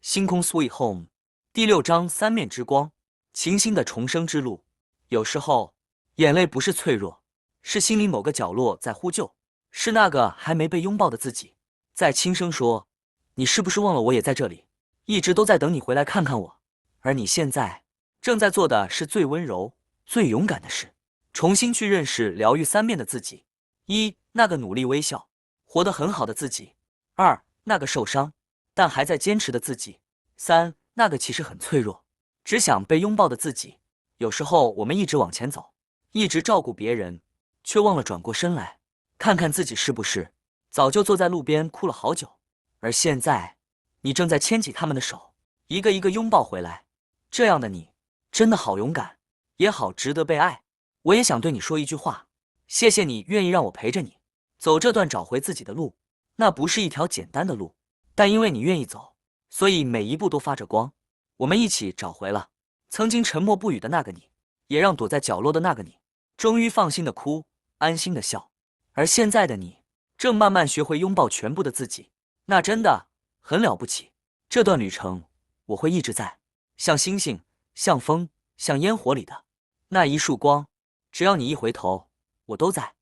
星空 Sweet Home 第6章三面之光，晴星的重生之路。有时候，眼泪不是脆弱，是心里某个角落在呼救，是那个还没被拥抱的自己，在轻声说：“你是不是忘了我也在这里，一直都在等你回来看看我。”而你现在正在做的是最温柔、最勇敢的事，重新去认识、疗愈三面的自己：一、那个努力微笑、活得很好的自己；二、那个受伤但还在坚持的自己；三、那个其实很脆弱，只想被拥抱的自己。有时候我们一直往前走，一直照顾别人，却忘了转过身来，看看自己是不是早就坐在路边哭了好久。而现在，你正在牵起他们的手，一个一个拥抱回来。这样的你，真的好勇敢，也好值得被爱。我也想对你说一句话，谢谢你愿意让我陪着你走这段找回自己的路。那不是一条简单的路，但因为你愿意走，所以每一步都发着光。我们一起找回了曾经沉默不语的那个你，也让躲在角落的那个你终于放心的哭，安心的笑。而现在的你，正慢慢学会拥抱全部的自己，那真的很了不起。这段旅程，我会一直在，像星星，像风，像烟火里的那一束光。只要你一回头，我都在。